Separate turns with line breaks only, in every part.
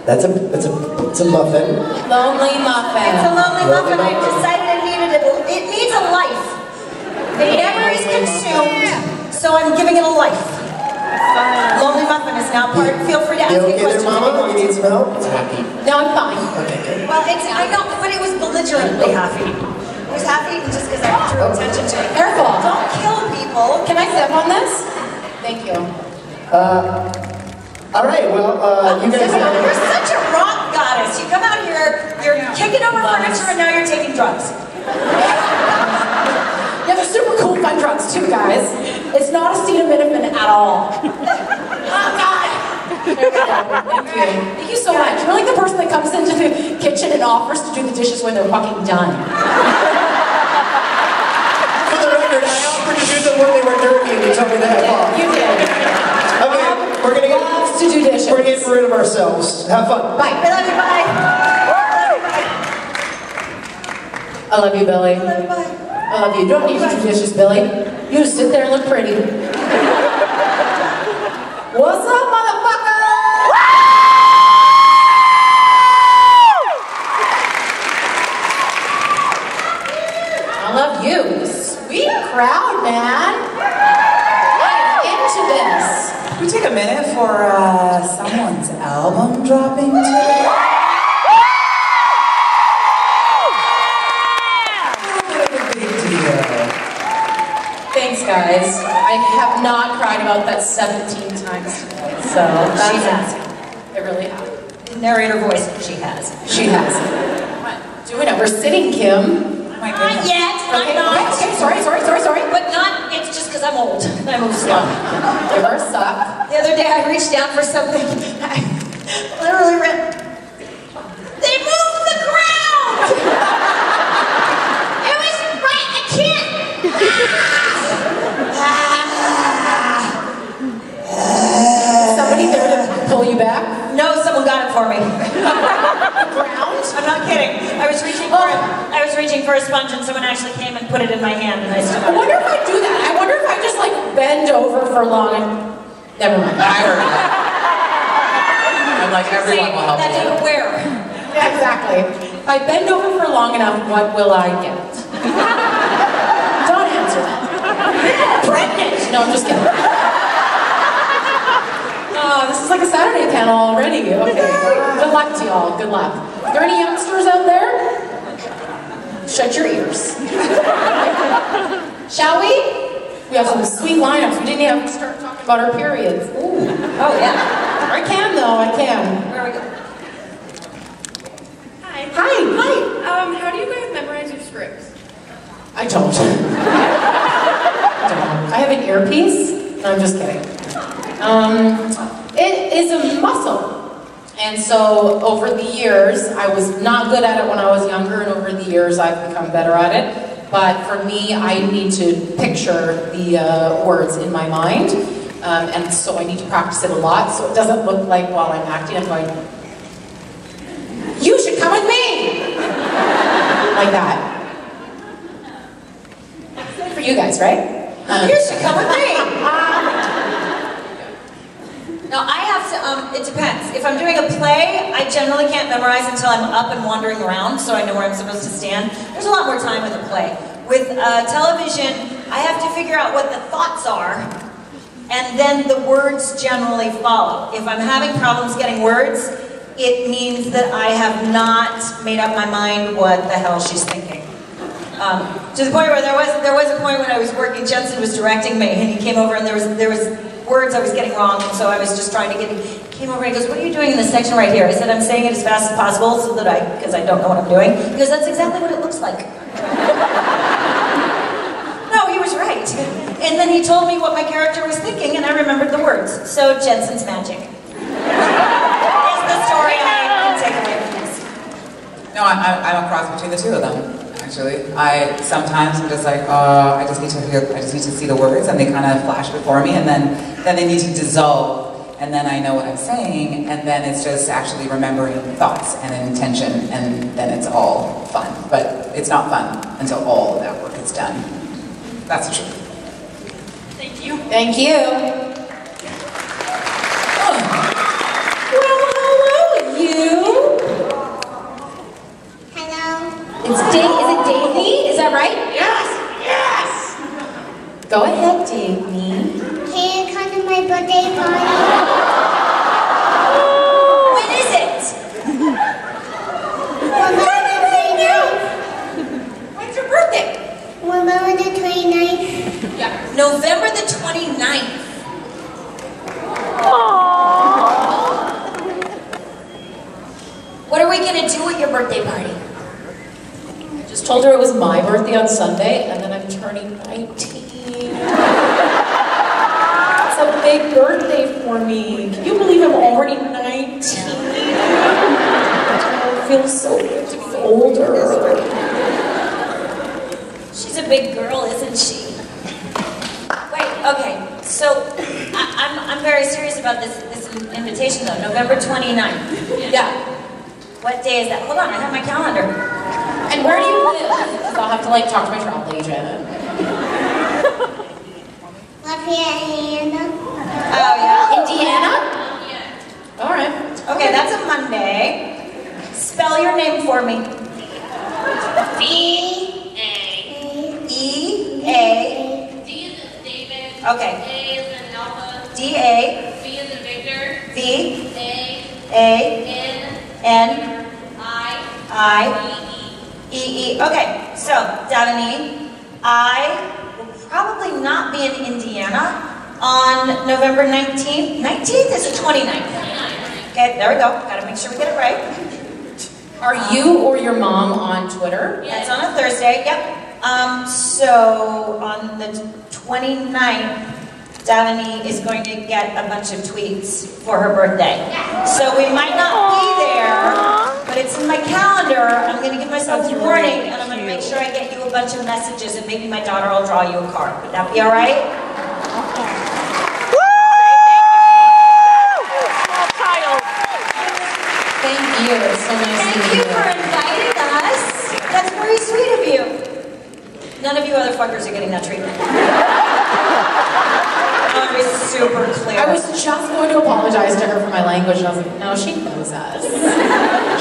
It's a muffin.
Lonely muffin.
It's a lonely muffin. I decided I needed it. It needs a life. It never is consumed, so I'm giving it a life. Lonely muffin is now part. Feel free to ask me questions.
You okay there, Mama? You need some help? It's happy.
No, I'm fine.
Okay, good.
Well, I know, but it was belligerently happy. It was happy just because I drew attention to it.
Careful.
Don't kill people.
Can I sip on this? Thank you.
All right, well, you guys know.
You're such a rock goddess. You come out here, you're kicking over furniture, and now you're taking drugs.
Yeah, they're super cool, fun drugs too, guys. It's not acetaminophen at all. Oh, God! There we go. Thank you. Thank you so much. You're like the person that comes into the kitchen and offers to do the dishes when they're fucking done.
For the record, I offered to do them when they were dirty, and you told me that.
You did.
Okay, we're gonna get
to do dishes.
We're gonna get rid of ourselves. Have fun.
Bye.
I love you, bye.
I love you, Billie.
I love you, bye.
I love you. You don't need to do dishes, Billie. You just sit there and look pretty. What's up, motherfucker? I love you. Sweet crowd, man. I'm into this.
Can we take a minute for someone's album dropping today?
Thanks, guys. I have not cried about that 17 times today, so
She has.
I really have.
Narrator voice, she has.
She has. What? Doing it. We're sitting, Kim.
My
Not
goodness.
yet,
Okay,
I'm not.
okay, sorry.
But not, it's just because I'm old. I move slow.
Give her a suck.
The other day I reached down for something. I literally read, they moved the ground! It was right, I can't.
Somebody there to pull you back?
No, someone got it for me.
Ground?
I'm not kidding. I was reaching for a sponge and someone actually came and put it in my hand and I stood
I wonder if I do that. I wonder if I just like bend over for long and... Never mind.
I heard that. I'm like, everyone will help
That's
you.
even where?
Yeah, exactly. If I bend over for long enough, what will I get? Don't answer that. Pregnant! No, I'm just kidding. Oh, this is like a Saturday panel already. Okay. Good luck to y'all. Good luck. Are there any youngsters out there? Shut your ears. Shall we? We have some sweet lineups. We didn't even have to start talking about our periods. Ooh.
Oh, yeah.
I can, though. I can.
Where are we going?
Hi.
How do you guys memorize your scripts?
I don't. I have an earpiece. No, I'm just kidding. It is a muscle. And so over the years, I was not good at it when I was younger, and over the years I've become better at it. But for me, I need to picture the words in my mind. And so I need to practice it a lot, so it doesn't look like while I'm acting, I'm going, you should come with me! Like that. Good for you guys, right?
You should come with me! Now I have to, it depends. If I'm doing a play, I generally can't memorize until I'm up and wandering around, so I know where I'm supposed to stand. There's a lot more time with a play. With television, I have to figure out what the thoughts are, and then the words generally follow. If I'm having problems getting words, it means that I have not made up my mind what the hell she's thinking. To the point where there was a point when I was working, Jensen was directing me, and he came over and there was words I was getting wrong, and so I was just trying to get, he came over and he goes, what are you doing in this section right here? I said, I'm saying it as fast as possible so that because I don't know what I'm doing. He goes, that's exactly what it looks like. No, he was right. And then he told me what my character was thinking, and I remembered the words. So Jensen's magic. Is the story I can take away from this.
No, I'm a cross between the two of them. Actually, sometimes I'm just like, I just need to see the words, and they kind of flash before me, and then they need to dissolve, and then I know what I'm saying, and then it's just actually remembering thoughts and intention, and then it's all fun. But it's not fun until all of that work is done. That's the truth.
Thank you.
Thank you. Well, hello, you.
gonna do at your birthday party?
Just told her it was my birthday on Sunday, and then I'm turning 19. It's a big birthday for me. Can you believe I'm already 19? I feel so good to be older.
She's a big girl, isn't she? Wait, okay, so I'm very serious about this invitation though, November 29th.
Yeah.
What day is that? Hold on, I have my calendar.
And where do you live? Because I'll have to like talk to my travel agent.
Indiana. Oh yeah?
Indiana? All right.
Okay, that's a Monday. Spell your name for me.
D-A.
E-A.
D is in David.
Okay.
A is in Alpha.
D-A.
V is in Victor.
V.
A.
A.
N.
N.
I.
I.
E.
E-E. Okay, so, Davini, I will probably not be in Indiana on November 19th. 19th is the 29th. Okay, there we go. Gotta make sure we get it right.
Are you or your mom on Twitter?
Yeah, it's on a Thursday, yep. So on the 29th, Davini is going to get a bunch of tweets for her birthday. So we might not be there, but it's in my calendar. I'm going to give myself a warning, and I'm going to make sure I get you a bunch of messages, and maybe my daughter will draw you a card. Would that be all right?
Thank you. It's so nice to
Thank
meet
you for inviting us. That's very sweet of you. None of you other fuckers are getting that treatment. I want to be super clear.
I was just going to apologize to her for my language, and I was like, no, she knows us.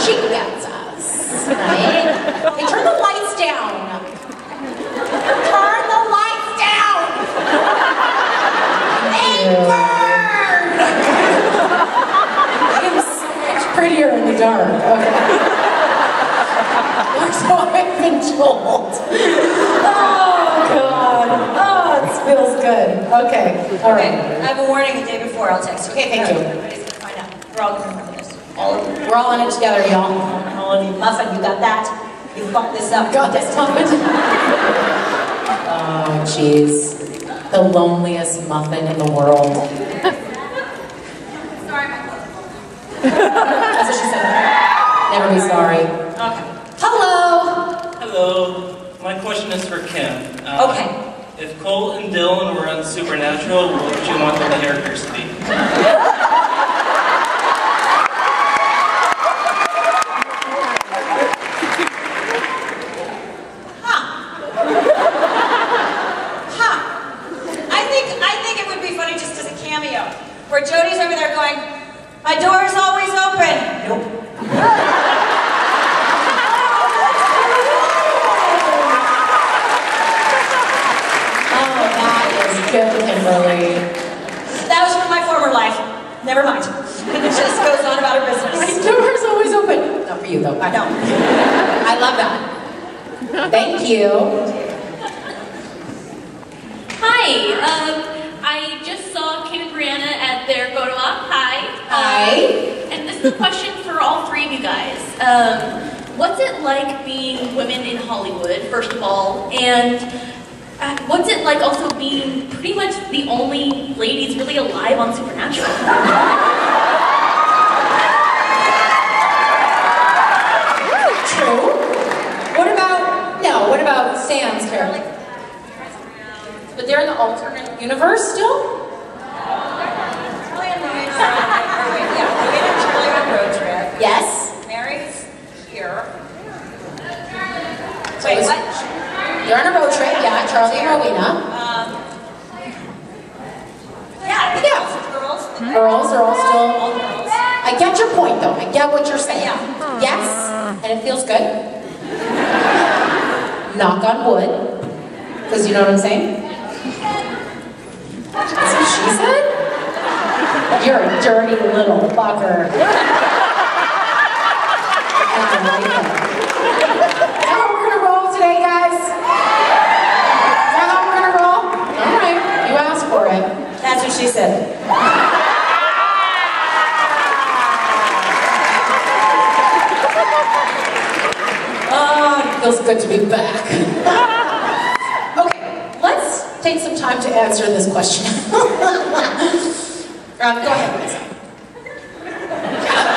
She gets us, right? Hey, turn the lights down. Turn the lights down. They burn. I am so much prettier in the dark. Okay. So I've been told. Oh, God. Oh, this feels good. Okay. All right.
I have a warning the day before. I'll text you.
Okay, thank you.
Everybody's going to find out. We're all going to remember this. All of you.
We're all in it together, y'all.
All of you. Muffin, you got that? You fucked this up.
Got this, muffin. Oh, jeez. The loneliest muffin in the world.
Sorry, my phone.
That's what she said. Never be sorry.
Okay.
Hello.
Hello. My question is for Kim.
Okay.
If Cole and Dylan were on Supernatural, what would you want their characters to be?
I think it would be funny just as a cameo, where Jody's over there going, "My door is always open." Nope.
Good, Kimberly.
That was from my former life. Never mind. It just goes on about her business.
My door's always open. Not for you, though.
I know.
I love that. Thank you.
Hi. I just saw Kim and Briana at their photo op. Hi.
Hi.
And this is a question for all three of you guys. What's it like being women in Hollywood, first of all? And what's it like also being pretty much the only ladies really alive on Supernatural?
True. What about Sam's character? But they're in the alternate universe still?
Charlie and Louie are Louie and Charlie on a road trip.
Yes.
Mary's here.
Wait, what? They're on a road trip, yeah, Charlie and Rowena.
Yeah.
Girls are all still...
All girls.
I get your point, though. I get what you're saying.
Yeah.
Yes, and it feels good. Knock on wood. Because you know what I'm saying? That's what she said? You're a dirty little fucker. I like it. Is that how we're gonna roll today, guys? Is that how we're gonna roll? Alright, you asked for it.
That's what she said.
feels good to be back. Okay, let's take some time to answer this question. Go ahead, Lisa.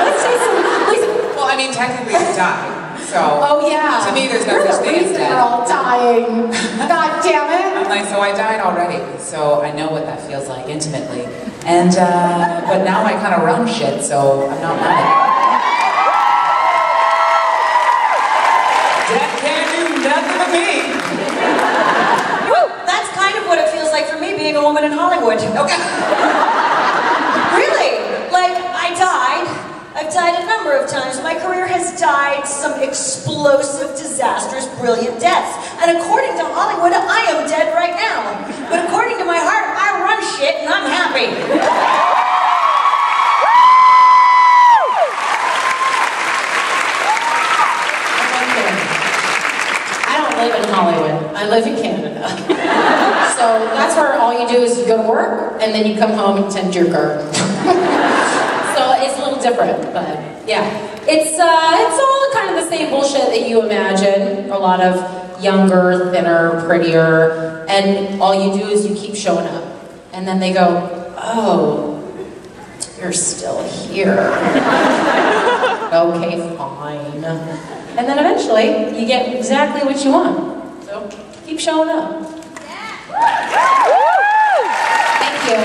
Let's take some.
Well, I mean, technically I died, so.
Oh yeah.
To me, there's no such thing as death.
We're all dying. God damn it.
I'm like, so I died already, so I know what that feels like intimately. And, but now I kind of run shit, so I'm not mad. Death can't do nothing to me.
That's kind of what it feels like for me being a woman in Hollywood. Okay. Really? Like, I died. I've died a number of times. My career has died some explosive, disastrous, brilliant deaths. And according to Hollywood, I am dead right now. But according to my heart, I run shit and I'm happy.
I don't live in Hollywood. I live in Canada. So that's where all you do is you go to work and then you come home and tend your garden. So it's a little different, but yeah. It's all kind of the same bullshit that you imagine. A lot of younger, thinner, prettier, and all you do is you keep showing up. And then they go, oh, you're still here. Okay, fine. And then eventually, you get exactly what you want. So, keep showing up. Thank you.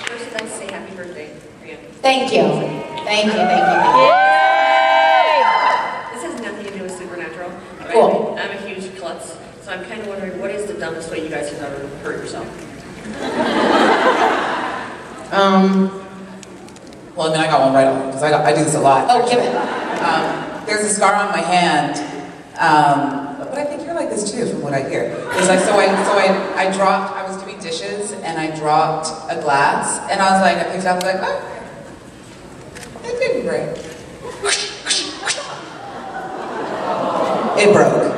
First, I'd like to say happy birthday, Briana.
Thank you. Thank you, thank you, thank you.
This has nothing to do with Supernatural.
Cool.
I'm a huge klutz, so I'm kind of wondering, what is the dumbest way you guys have ever hurt yourself?
Well, I mean, I got one right on, because I do this a lot.
Oh, give it.
There's a scar on my hand, but I think you're like this too, from what I hear. It's like, I was doing dishes, and I dropped a glass, and I was like, I picked it up, I was like, oh, it didn't break. It broke.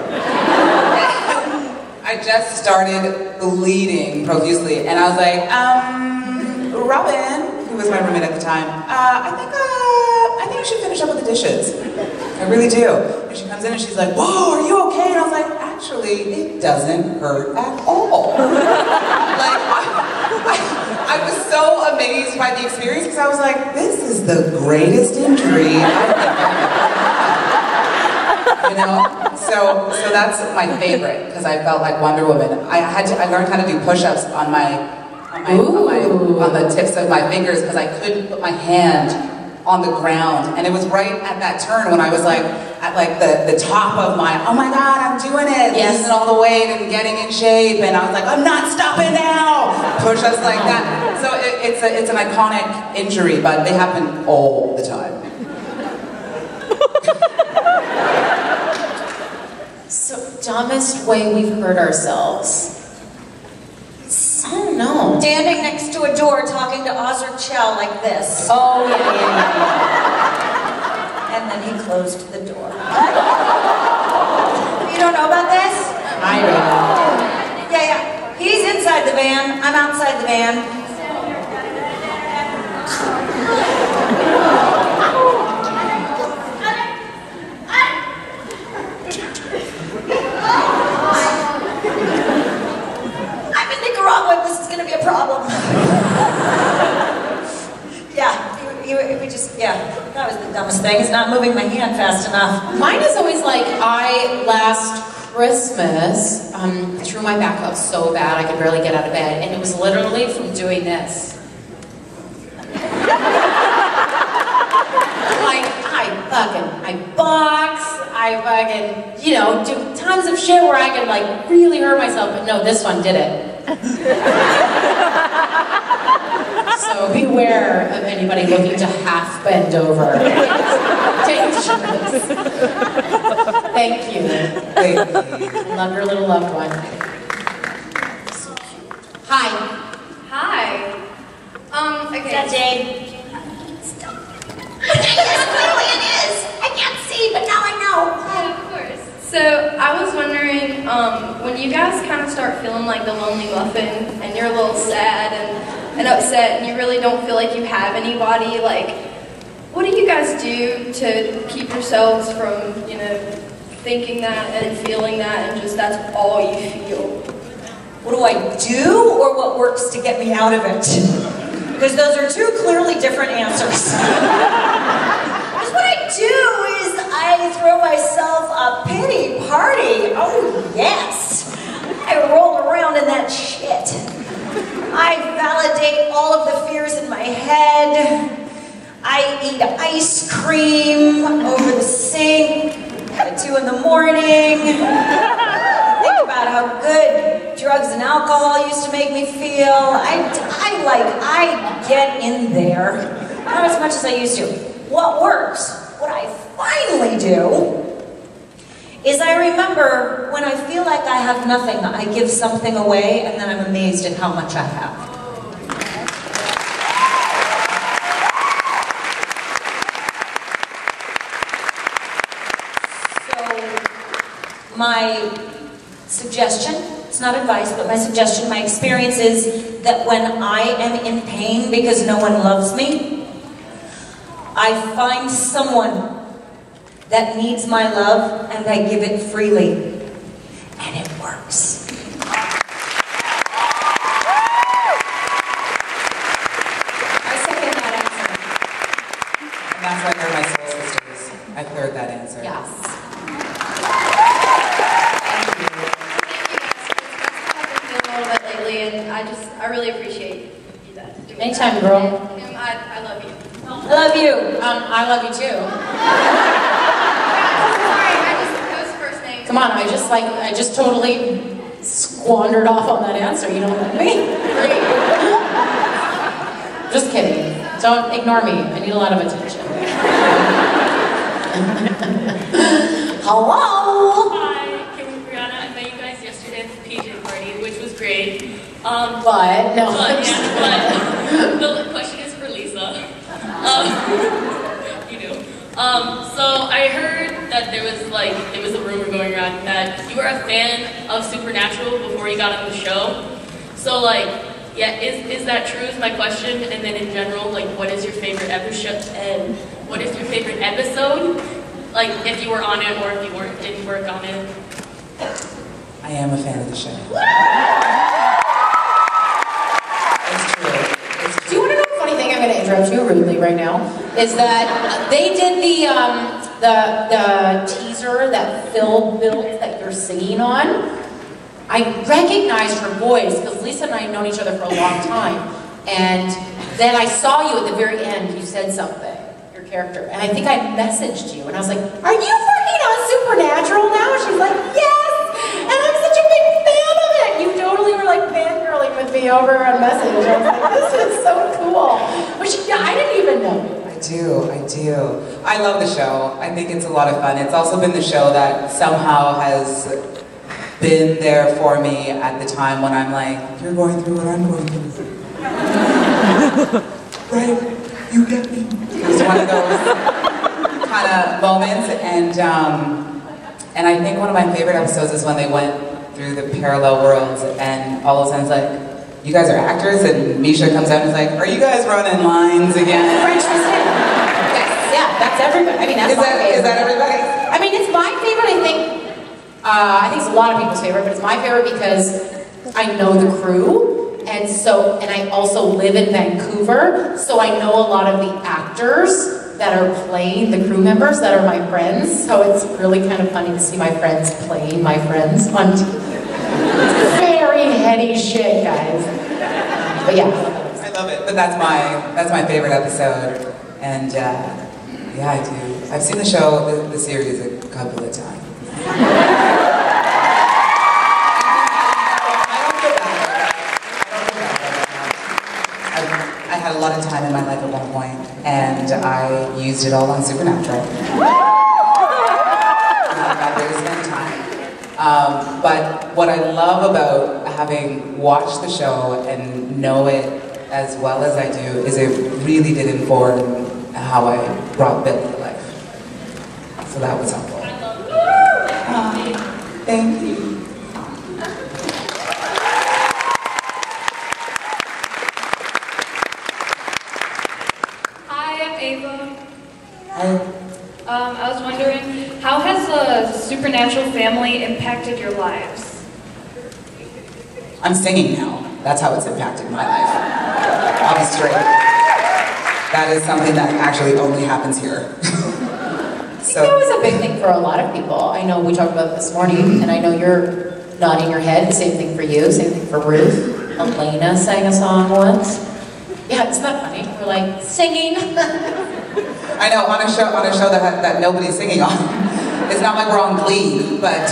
I just started bleeding profusely, and I was like, Robin, who was my roommate at the time, I think I should finish up with the dishes. I really do. And she comes in and she's like, whoa, are you okay? And I was like, actually, it doesn't hurt at all. Like, I was so amazed by the experience because I was like, this is the greatest injury I've ever had. You know? So that's my favorite because I felt like Wonder Woman. I learned how to do push-ups on the tips of my fingers because I couldn't put my hand on the ground, and it was right at that turn when I was like at like the top of my, oh my god, I'm doing it,
yes,
losing all the weight and getting in shape, and I was like, I'm not stopping now. Push-ups like that. So it's an iconic injury, but they happen all the time.
So, dumbest way we've hurt ourselves. I don't know.
Standing next to a door talking to Oz or Chow like this.
Oh, yeah.
And then he closed the door. You don't know about this?
I know.
Yeah. He's inside the van, I'm outside the van. This is going to be a problem. That was the dumbest thing. It's not moving my hand fast enough.
Mine is always like, last Christmas, threw my back out so bad I could barely get out of bed, and it was literally from doing this. Like, I box, I fucking, do tons of shit where I can like really hurt myself, but no, this one did it. So beware of anybody looking to half bend over. Dangerous. Thank you. Love your little loved one. Hi.
Hi. Okay.
Is that Jade? Yes, clearly it is. I can't see, but now I know.
Yeah, of course. So I was wondering, when you guys kind of start feeling like the lonely muffin, and you're a little sad and upset, and you really don't feel like you have anybody, like,
what do you guys do to keep yourselves from, you know, thinking that and feeling that and just that's all you feel?
What do I do or what works to get me out of it? Because those are two clearly different answers. Because what I do is I throw myself a pity party. Oh yes. I roll around in that shit. I validate all of the fears in my head. I eat ice cream over the sink at 2 in the morning. Think about how good drugs and alcohol used to make me feel. I get in there. Not as much as I used to. What works, what I finally do, is I remember when I feel like I have nothing, I give something away, and then I'm amazed at how much I have. So, my suggestion, it's not advice, but my suggestion, my experience is that when I am in pain because no one loves me, I find someone that needs my love, and I give it freely. And it works.
I second that answer.
And that's why they're my soul sisters. I heard that answer.
Yes.
A little bit lately, and I really appreciate you guys doing
Anytime,
that.
girl.
And I love you.
I love you.
I love you too.
Sorry, I just those first names.
Come on, I just totally squandered off on that answer. You don't let me. Just kidding. Don't ignore me. I need a lot of attention. Hello.
Hi, Kim and Briana. I met you guys yesterday at the PJ party, which was great.
But no.
But the question is for Lisa. You do. So I heard that there was a rumor going around that you were a fan of Supernatural before you got on the show. So yeah, is that true is my question, and then in general, what is your favorite episode, and what is your favorite episode? If you were on it or if you didn't work on it.
I am a fan of the show. It's true.
Do you want to know a funny thing? I'm going to interrupt you rudely right now. Is that they did the teaser that Phil built that you're singing on. I recognized her voice because Lisa and I have known each other for a long time, and then I saw you at the very end. You said something, your character, and I think I messaged you, and I was like, "Are you fucking on Supernatural now?" She's like, "Yes," and I'm such a big fan of it. You totally were fangirling with me over on message. I was like, "This is so cool." But I didn't even know.
I do. I love the show. I think it's a lot of fun. It's also been the show that somehow has been there for me at the time when I'm like, you're going through what I'm going through. Right? You get me. It's one of those kind of moments, and I think one of my favorite episodes is when they went through the parallel worlds, and all of a sudden it's like, you guys are actors, and Misha comes out and is like, are you guys running lines again?
Yeah, that's everybody. I mean, that's my favorite.
Is that everybody?
I mean, it's my favorite, I think it's a lot of people's favorite, but it's my favorite because I know the crew, and I also live in Vancouver, so I know a lot of the actors that are playing the crew members that are my friends, so it's really kind of funny to see my friends playing my friends on TV. It's very heady shit, guys. But yeah.
I love it, but that's my favorite episode, and yeah, I do. I've seen the show, the series a couple of times. I had a lot of time in my life at one point, and I used it all on Supernatural. I got there to spend time. But what I love about having watched the show and know it as well as I do is it really did inform how I brought Billie to life. So that was helpful. Thank you.
Hi, I'm Ava. I was wondering, how has the supernatural family impacted your lives?
I'm singing now. That's how it's impacted my life. I'll be straight. That is something that actually only happens here.
So that was a big thing for a lot of people. I know we talked about it this morning, and I know you're nodding your head. Same thing for you, same thing for Ruth. Elena sang a song once. Yeah, isn't that funny? We're like, singing.
I know, on a show that nobody's singing on. It's not like we're on Glee, but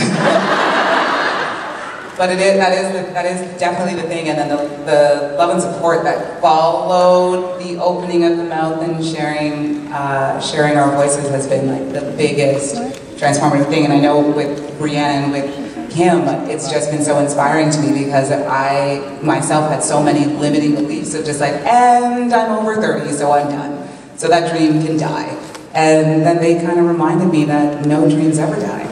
that is definitely the thing. And then the love and support that followed the opening of the mouth and sharing our voices has been like the biggest transformative thing. And I know with Briana and with Kim, it's just been so inspiring to me because I myself had so many limiting beliefs of just like, and I'm over 30, so I'm done. So that dream can die. And then they kind of reminded me that no dreams ever die.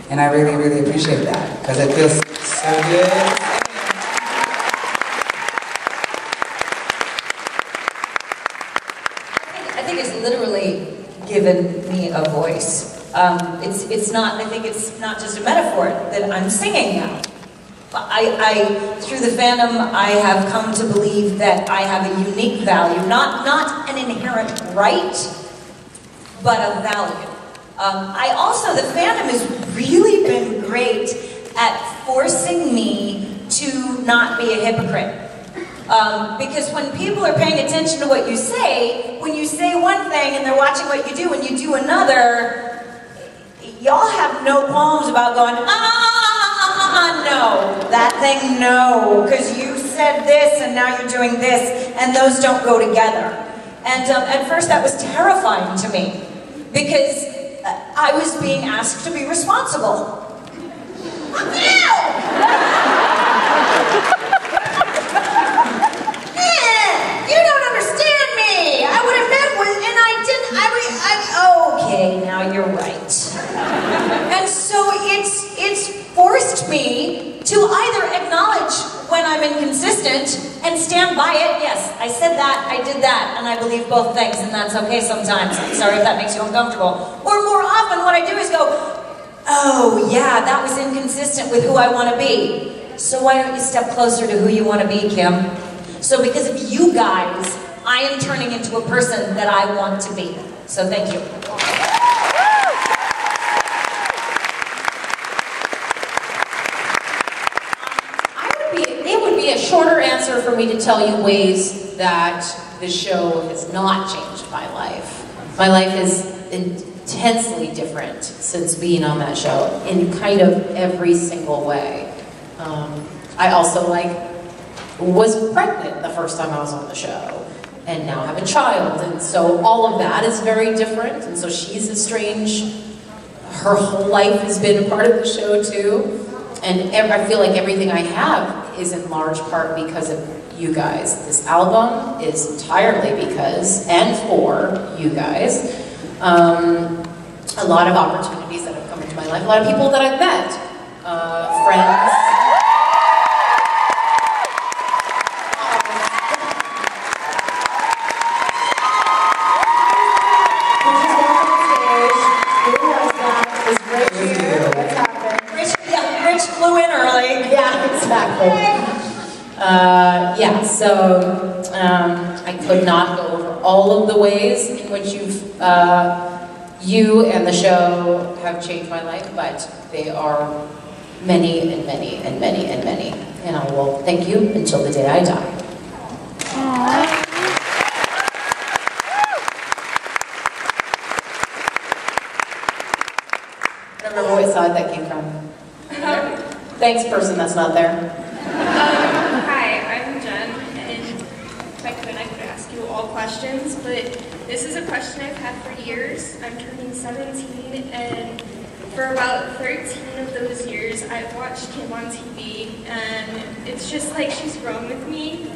And I really, really appreciate that because it feels so good.
I think it's literally given me a voice. It's not just a metaphor that I'm singing now. Through the fandom, I have come to believe that I have a unique value, not an inherent right, but a value. The fandom has really been great at forcing me to not be a hypocrite. Because when people are paying attention to what you say, when you say one thing and they're watching what you do and you do another, y'all have no qualms about going, no, that thing, no, because you said this and now you're doing this, and those don't go together. And at first that was terrifying to me, because I was being asked to be responsible. You don't understand me. I would have met with, and I didn't. Okay, now you're right. And so it's forced me to either acknowledge when I'm inconsistent and stand by it. Yes, I said that, I did that, and I believe both things, and that's okay sometimes. I'm sorry if that makes you uncomfortable. Or more often, what I do is go, oh yeah, that was inconsistent with who I want to be. So why don't you step closer to who you want to be, Kim? So because of you guys, I am turning into a person that I want to be. So thank you.
It would be a shorter answer for me to tell you ways that the show has not changed my life. My life is intensely different since being on that show in kind of every single way. I also was pregnant the first time I was on the show, and now have a child, and so all of that is very different, and so she's estranged. Her whole life has been a part of the show too, and I feel like everything I have is in large part because of you guys. This album is entirely because and for you guys. A lot of opportunities that have come into my life, a lot of people that I've met, friends. I could not go over all of the ways in which you and the show have changed my life, but they are many and many and many and many. And I will thank you until the day I die. I don't remember what side that came from. Thanks, person that's not there.
Questions, but this is a question I've had for years. I'm turning 17, and for about 13 of those years, I've watched Kim on TV, and it's just like she's grown with me.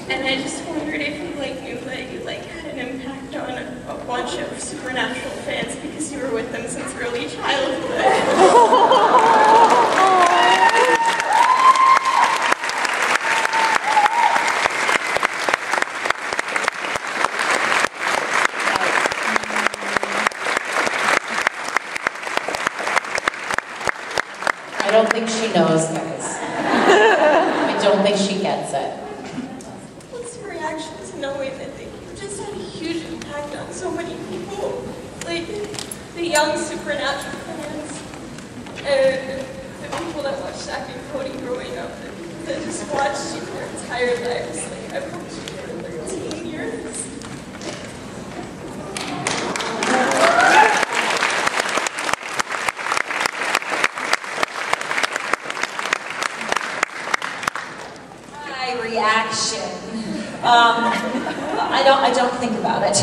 And I just wondered if you knew that you had an impact on a bunch of Supernatural fans because you were with them since early childhood.
don't think she knows, guys. I don't think she gets it.
What's your reaction to knowing that you just had a huge impact on so many people? Like, the young supernatural fans, and the people that watched Zach and Cody growing up, that just watched you their entire lives. Like, I've watched you for 13 years.
Reaction. I don't think about it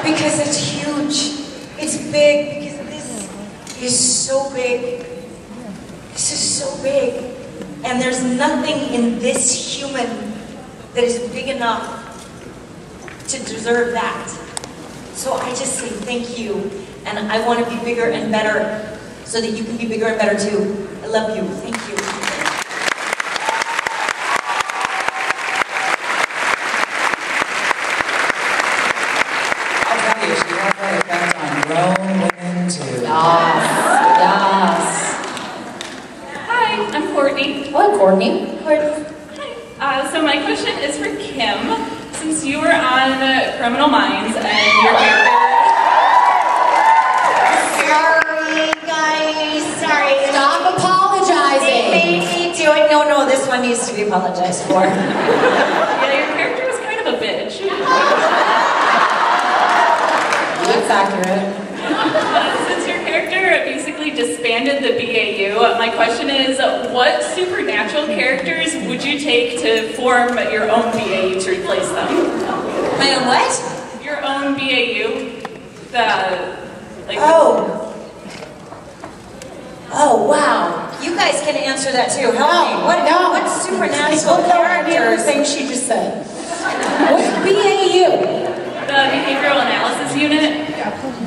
because it's huge. It's big because this is so big. This is so big, and there's nothing in this human that is big enough to deserve that. So I just say thank you, and I want to be bigger and better so that you can be bigger and better too. I love you. Thank you.
Courtney.
Hi. So my question is for Kim. Since you were on Criminal Minds and your character...
Sorry, guys. Sorry.
Stop apologizing.
They made me do it. No, this one needs to be apologized for.
Yeah, your character was kind of a bitch.
That's accurate.
Since your character basically disbanded the BAU, my question is, what supernatural characters would you take to form your own BAU to replace them?
My own what?
Your own BAU.
Oh, wow. You guys can answer that too. Help me. What supernatural characters?
Everything she just said. What's BAU?
The Behavioral Analysis Unit.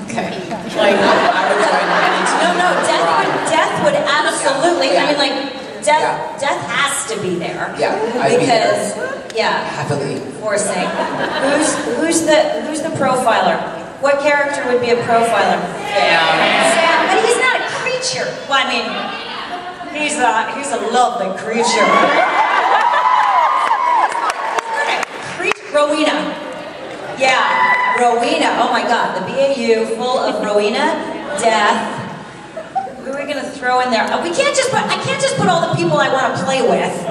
Okay.
Like, I would join any team.
No, death would absolutely, I mean, like, death has to be there.
Yeah,
because,
happily.
Forcing. Who's the profiler? What character would be a profiler? Sam, but he's not a creature. Well, I mean, he's a lovely creature. Rowena. Yeah, Rowena. Oh my God, the BAU full of Rowena, death. Who are we gonna throw in there? I can't just put all the people I want to play with.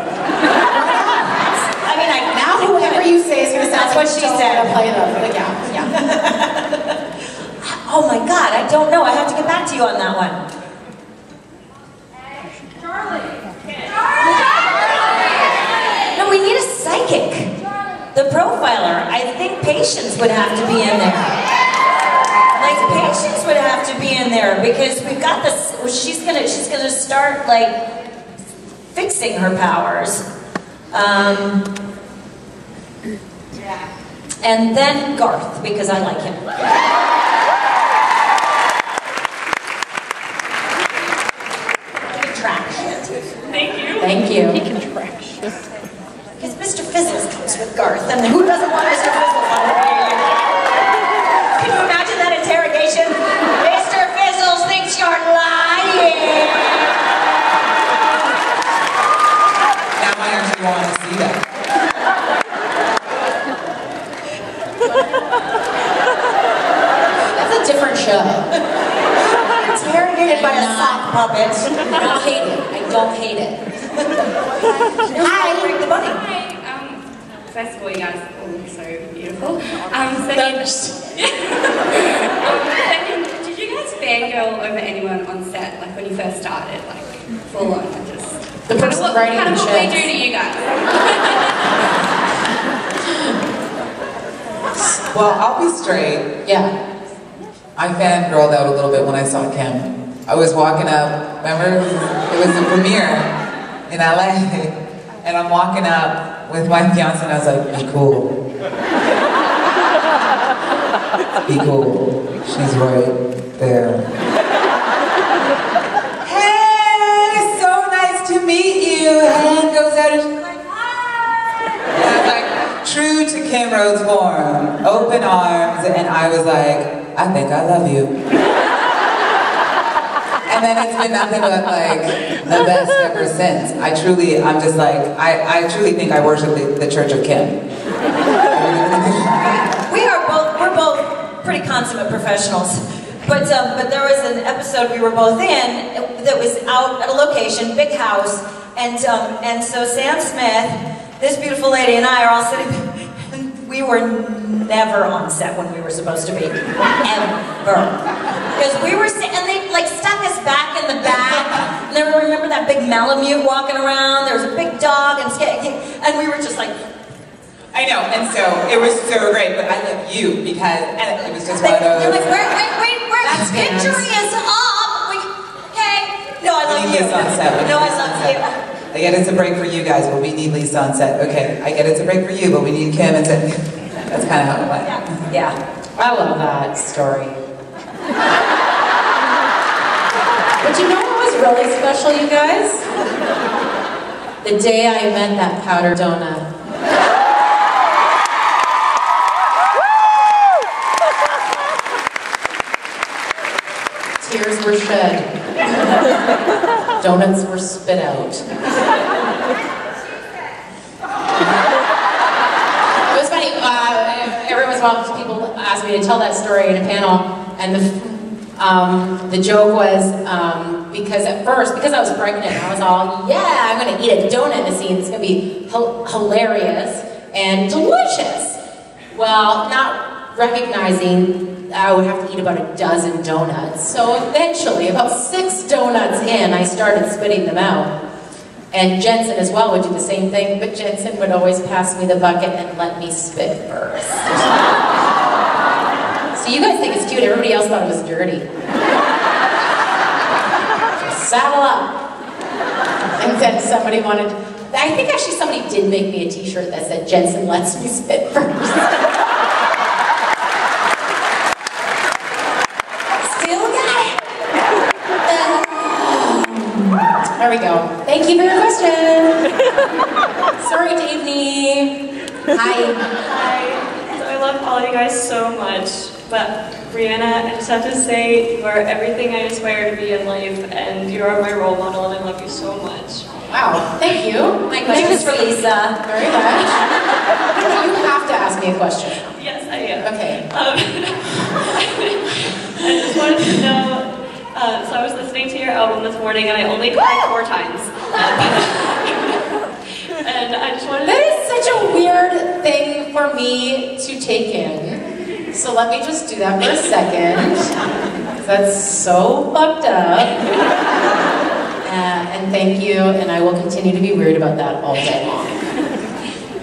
I mean,
now whoever you say is gonna sound
that's
like
what she said.
Play them. But yeah.
Oh my God, I don't know. I have to get back to you on that one. Charlie. No, we need a psychic. The profiler, I think Patience would have to be in there. Like, Patience would have to be in there because we've got this, she's gonna start, like, fixing her powers. And then Garth, because I like him. He can track shit.
Thank you.
Thank you.
He can track shit.
Because Mr. Fizzles comes with Garth, and who doesn't want Mr. Fizzles on the BAU? Can you imagine that interrogation? Mr. Fizzles thinks you're lying!
Now I actually want to see that.
That's a different show.
Interrogated by a sock puppet.
I don't hate it. I don't hate it.
Hi, bring the money.
Hi. First of all, you guys are all so beautiful. Second, did you guys fangirl over anyone on set, like when you first started, like full on, just
the person writing the
what we do to you guys?
Well, I'll be straight.
Yeah.
I fangirled out a little bit when I saw Kim. I was walking up, remember? It was the premiere in LA. And I'm walking up with my fiance and I was like, be cool. Be cool. She's right there. Hey, so nice to meet you. Hand goes out and she's like, hi. And I'm like, true to Kim Rhodes' form. Open arms. And I was like, I think I love you. And then it's been nothing but like the best ever since. I truly think I worship the Church of Kim.
We're both pretty consummate professionals. But there was an episode we were both in that was out at a location, big house, and so Sam Smith, this beautiful lady, and I are all sitting, and we were never on set when we were supposed to be, ever. Because we were, and they like stuck us back in the back, and then remember that big Malamute walking around, there was a big dog, and we were just like,
I know, and so it was so great, but I love you because it was just one of those.
They're like, wait, victory is up! Okay? No, I love you.
Lisa on set.
No, I love you.
I get it's a break for you guys, but we need Lisa on set. Okay, I get it's a break for you, but we need Kim and set. That's kind of how it went.
Yeah.
I love that story. But you know what was really special, you guys? The day I met that powder donut. Tears were shed. Donuts were spit out. It was funny. Every once in a while, people ask me to tell that story in a panel, and the joke was because at first, because I was pregnant, I was all, yeah, I'm going to eat a donut in the scene. It's going to be hilarious and delicious. Well, not recognizing I would have to eat about a dozen donuts. So eventually, about 6 donuts in, I started spitting them out. And Jensen as well would do the same thing, but Jensen would always pass me the bucket and let me spit first. So you guys think it's cute, everybody else thought it was dirty. So saddle up. And then somebody wanted, I think actually somebody did make me a t-shirt that said, Jensen lets me spit first. There we go. Thank you for your question. Sorry, Davey. Hi.
Hi. So I love all of you guys so much, but Briana, I just have to say you are everything I aspire to be in life, and you are my role model, and I love you so much.
Wow. Thank you.
My question is for Lisa.
Very much. You have to ask me a question.
Yes, I am.
Okay.
I just wanted to know. So I was listening to your album this morning and I only cried 4 times. And I just wanted to...
That is such a weird thing for me to take in. So let me just do that for a second. That's so fucked up. And thank you, and I will continue to be weird about that all day long.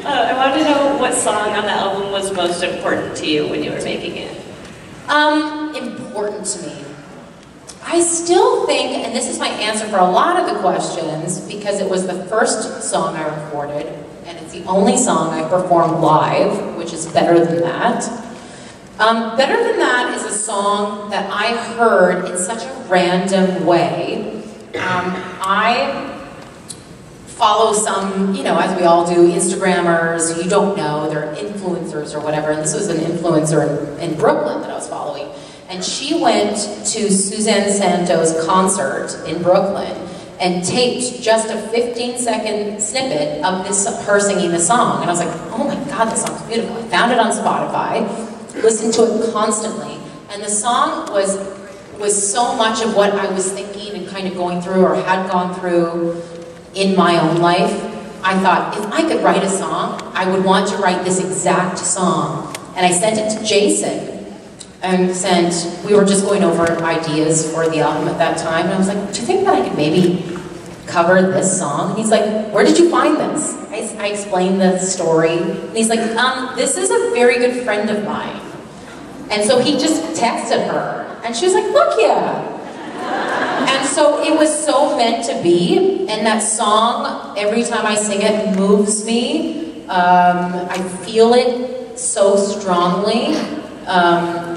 I wanted to know what song on the album was most important to you when you were making it.
Important to me. I still think, and this is my answer for a lot of the questions, because it was the first song I recorded, and it's the only song I performed live, which is Better Than That. Better Than That is a song that I heard in such a random way. I follow some, you know, as we all do, Instagrammers you don't know, they're influencers or whatever, and this was an influencer in Brooklyn that I was following. And she went to Suzanne Santos' concert in Brooklyn and taped just a 15-second snippet of her singing the song. And I was like, oh my God, this song's beautiful. I found it on Spotify, listened to it constantly. And the song was so much of what I was thinking and kind of going through or had gone through in my own life. I thought, if I could write a song, I would want to write this exact song. And I sent it to Jason. And we were just going over ideas for the album at that time, and I was like, do you think that I could maybe cover this song? And he's like, where did you find this? I explained the story, and he's like, this is a very good friend of mine. And so he just texted her, and she was like, fuck yeah. And so it was so meant to be, and that song, every time I sing it, moves me. I feel it so strongly.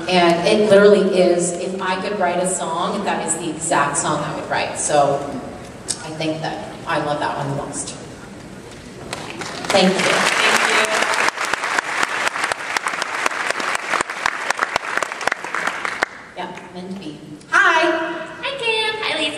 And it literally is, if I could write a song, that is the exact song I would write. So I think that I love that one the most. Thank you.
Thank you.
Yeah, meant to be. Hi!
Hi, Kim. Hi, Lisa.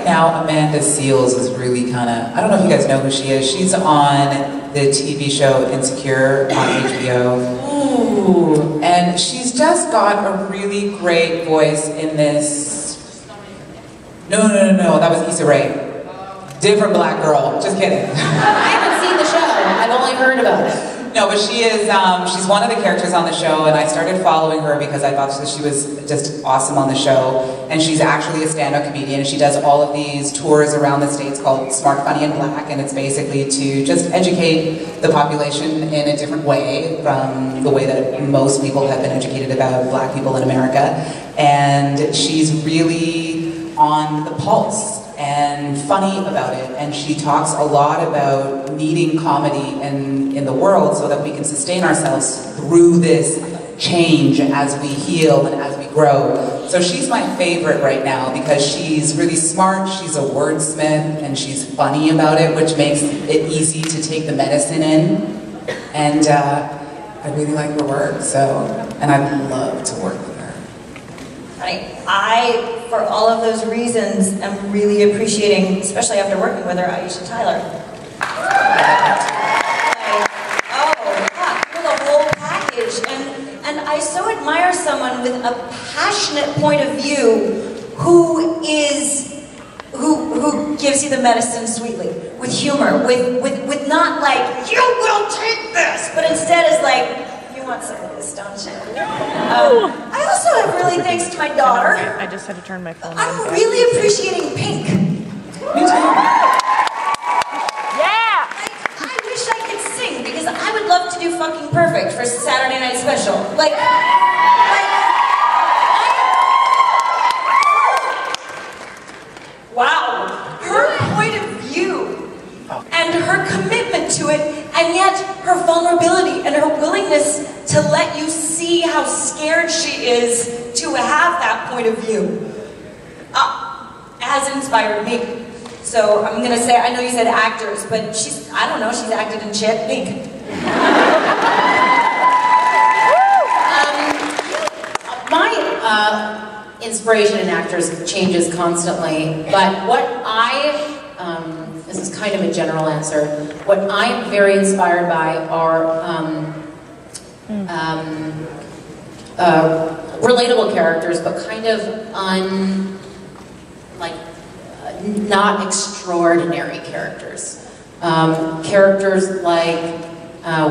right now, Amanda Seales is really kind of, I don't know if you guys know who she is. She's on the TV show Insecure on HBO. Ooh, and she's just got a really great voice in this. No, that was Issa Rae. Different black girl, just kidding.
I haven't seen the show, I've only heard about it.
No, but she is, she's one of the characters on the show, and I started following her because I thought that she was just awesome on the show. And she's actually a stand-up comedian, and she does all of these tours around the States called Smart, Funny, and Black, and it's basically to just educate the population in a different way from the way that most people have been educated about black people in America. And she's really on the pulse and funny about it, and she talks a lot about needing comedy in the world so that we can sustain ourselves through this change as we heal and as we grow. So she's my favorite right now because she's really smart, she's a wordsmith, and she's funny about it, which makes it easy to take the medicine in. And I really like her work, and I'd love to work with her.
I, for all of those reasons, am really appreciating, especially after working with her, Aisha Tyler. Oh, fuck, you're the whole package. And I so admire someone with a passionate point of view who gives you the medicine sweetly, with humor, with not like, you will take this, but instead is like, you want some of this, don't you? I also have really, thanks to my daughter,
I just had to turn my phone on.
I'm really appreciating Pink.
Me too. Yeah!
I wish I could sing, because I would love to do Fucking Perfect for Saturday Night Special. Wow, her point of view and her commitment to it, and yet her vulnerability and her willingness to let you see how scared she is to have that point of view has inspired me. So I'm gonna say, I know you said actors, but I don't know, she's acted in shit. Pink.
My inspiration in actors changes constantly, but what this is kind of a general answer, what I'm very inspired by are relatable characters, but kind of not extraordinary characters. Characters like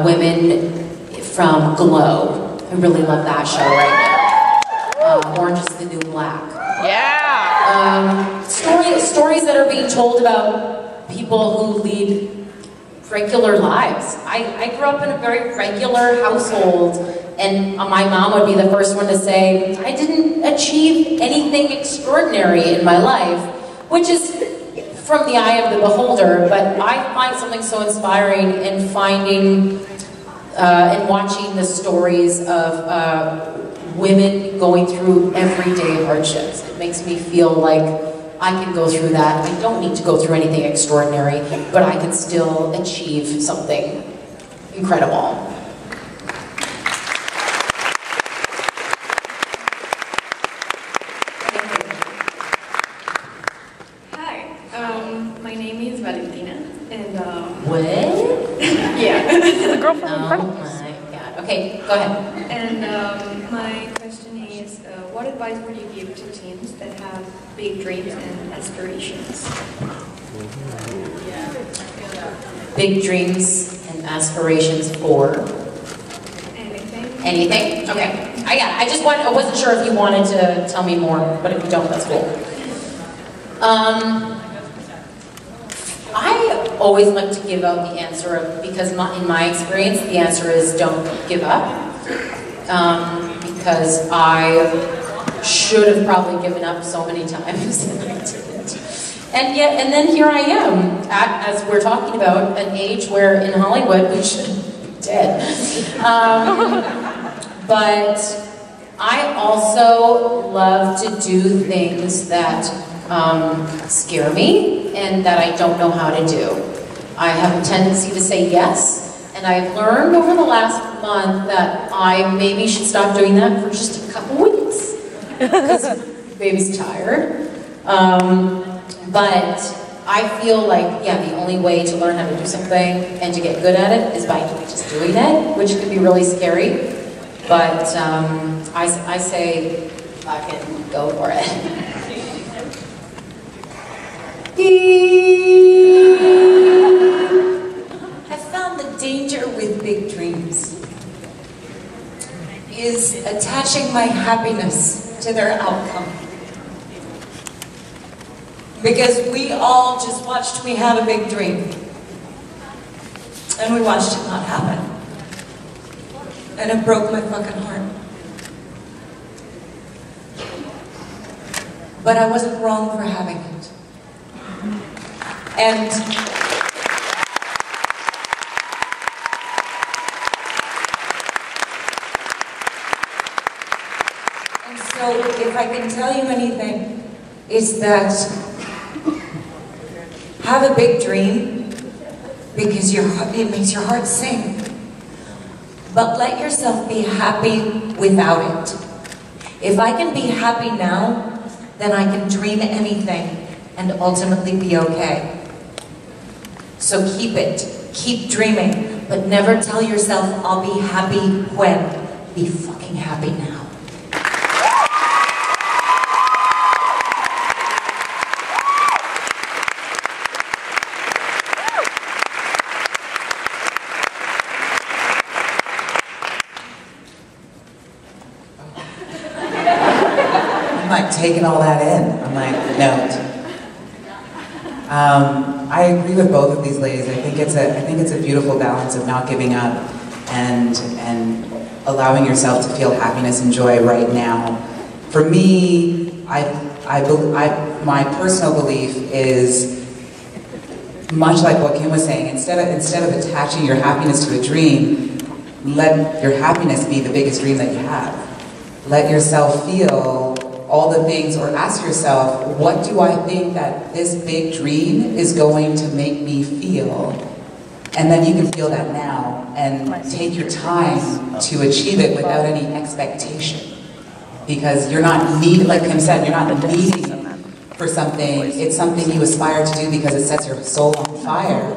women from Glow. I really love that show right now. Orange is the New Black.
Yeah!
Stories that are being told about people who lead regular lives. I grew up in a very regular household, and my mom would be the first one to say, I didn't achieve anything extraordinary in my life, which is from the eye of the beholder, but I find something so inspiring in finding and watching the stories of women going through everyday hardships. It makes me feel like I can go through that. I don't need to go through anything extraordinary, but I can still achieve something incredible.
Hi, my name is Valentina, and
What?
yeah.
The girl from
Oh my god. Okay, go ahead.
And my question is, what advice would you give to teens that have big dreams and aspirations?
Big dreams and aspirations for
Anything?
anything? Okay, I got it. I wasn't sure if you wanted to tell me more, but if you don't, that's cool. I always like to give out the answer of, because in my experience, the answer is don't give up. Because I should have probably given up so many times and I didn't. And then here I am, as we're talking about, an age where in Hollywood we should be dead. But I also love to do things that scare me and that I don't know how to do. I have a tendency to say yes, and I've learned over the last month that I maybe should stop doing that for just a couple weeks because baby's tired. But I feel like, yeah, the only way to learn how to do something and to get good at it is by just doing it, which can be really scary. But I say I can go for it.
I found the danger with big dreams is attaching my happiness to their outcome. Because we all just watched me have a big dream. And we watched it not happen. And it broke my fucking heart. But I wasn't wrong for having it. And so if I can tell you anything, it's that have a big dream because it makes your heart sing. But let yourself be happy without it. If I can be happy now, then I can dream anything and ultimately be okay. So keep it, keep dreaming, but never tell yourself, I'll be happy when. Be fucking happy now.
Taking all that in. I'm like, no. I agree with both of these ladies. I think it's a beautiful balance of not giving up and allowing yourself to feel happiness and joy right now. For me, my personal belief is much like what Kim was saying. Instead of attaching your happiness to a dream, let your happiness be the biggest dream that you have. Let yourself feel all the things, or ask yourself, what do I think that this big dream is going to make me feel? And then you can feel that now, and take your time to achieve it without any expectation. Because you're not needing, like Kim said, you're not needing for something. It's something you aspire to do because it sets your soul on fire.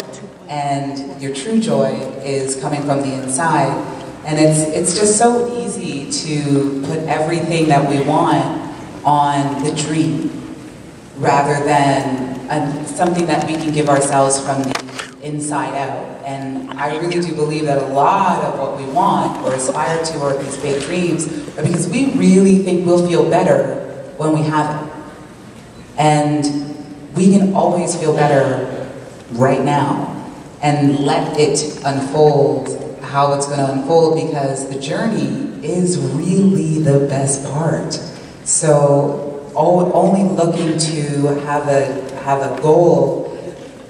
And your true joy is coming from the inside. And it's just so easy to put everything that we want on the dream rather than something that we can give ourselves from the inside out. And I really do believe that a lot of what we want or aspire to, or these big dreams, are because we really think we'll feel better when we have it. And we can always feel better right now and let it unfold how it's going to unfold, because the journey is really the best part. So only looking to have a goal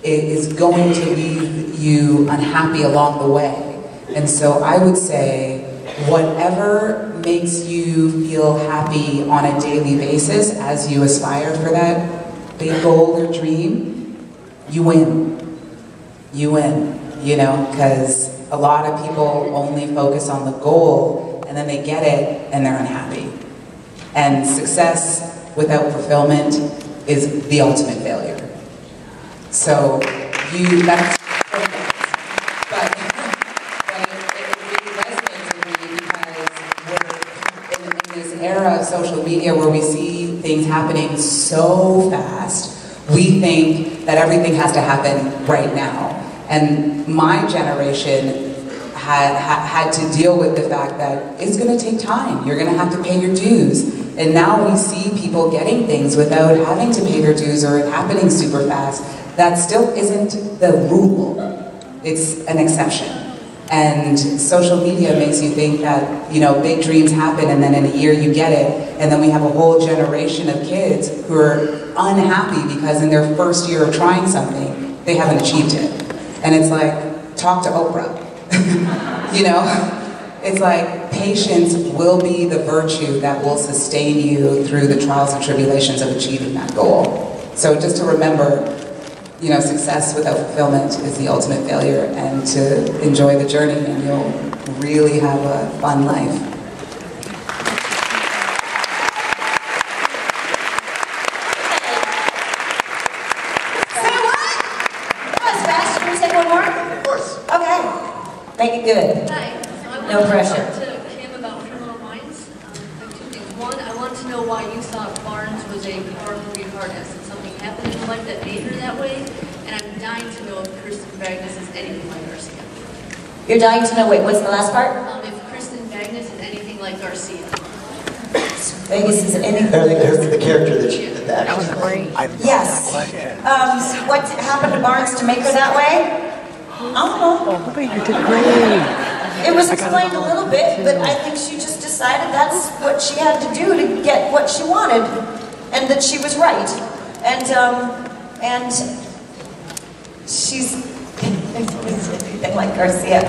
is going to leave you unhappy along the way. And so I would say, whatever makes you feel happy on a daily basis as you aspire for that big goal or dream, you win. You win, you know, because a lot of people only focus on the goal and then they get it and they're unhappy. And success without fulfillment is the ultimate failure. So that's perfect. But it really resonates with me because we're in this era of social media where we see things happening so fast, we think that everything has to happen right now. And my generation had to deal with the fact that it's going to take time. You're going to have to pay your dues. And now we see people getting things without having to pay their dues, or it happening super fast. That still isn't the rule. It's an exception. And social media makes you think that, you know, big dreams happen and then in a year you get it. And then we have a whole generation of kids who are unhappy because in their first year of trying something, they haven't achieved it. And it's like, talk to Oprah. You know? It's like, patience will be the virtue that will sustain you through the trials and tribulations of achieving that goal. So just to remember, you know, success without fulfillment is the ultimate failure, and to enjoy the journey, and you'll really have a fun life.
Make it good.
Hi.
No pressure.
To Kim about Criminal Minds. I have two things. One, I want to know why you thought Barnes was a powerful retardess. Did something happen in her life that made her that way? And I'm dying to know if Kristen Bagnus is anything like Garcia.
You're dying to know, wait, what's the last part?
If Kristen Bagnus is anything like Garcia.
Vegas is anything like Garcia.
The character that she did that.
Was great. Yes. What happened to Barnes to make her that way? I don't know.
Oh, you did great.
It was explained a little bit, but I think she just decided that's what she had to do to get what she wanted, and that she was right. And she's anything like Garcia.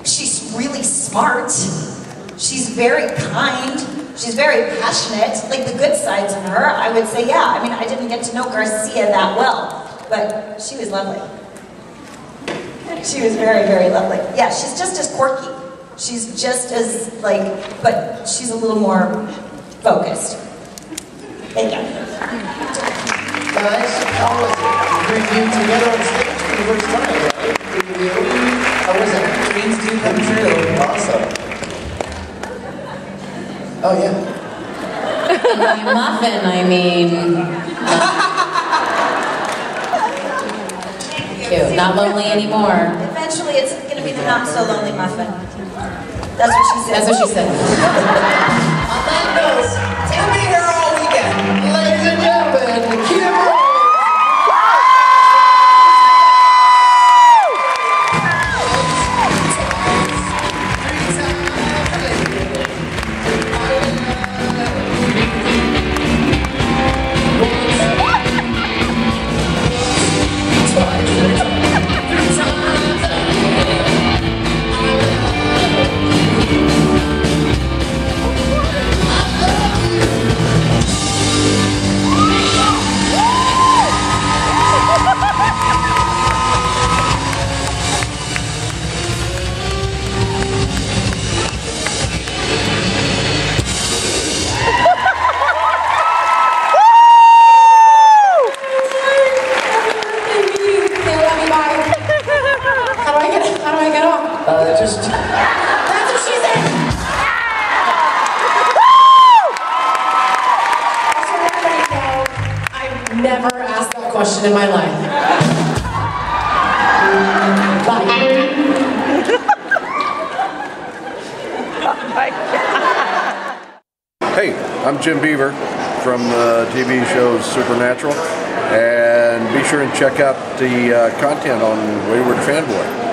She's really smart. She's very kind. She's very passionate. Like the good sides of her, I would say, yeah. I mean, I didn't get to know Garcia that well, but she was lovely. She was very, very lovely. Yeah, she's just as quirky. She's just as, but she's a little more focused. Thank you.
Guys, how was it? Were you together on stage for the first time, right? How was it?
Dreams do come true.
Awesome. Oh, yeah.
My muffin, I mean. Cute. Not lonely anymore.
Eventually, it's going to be the not so lonely muffin. That's what she said.
That's what she said.
On that note, take me here all weekend.
Ladies and gentlemen, Kim Rhodes.
Never asked that question in my life.
Hey, I'm Jim Beaver from the TV show Supernatural, and be sure and check out the content on Wayward Fanboy.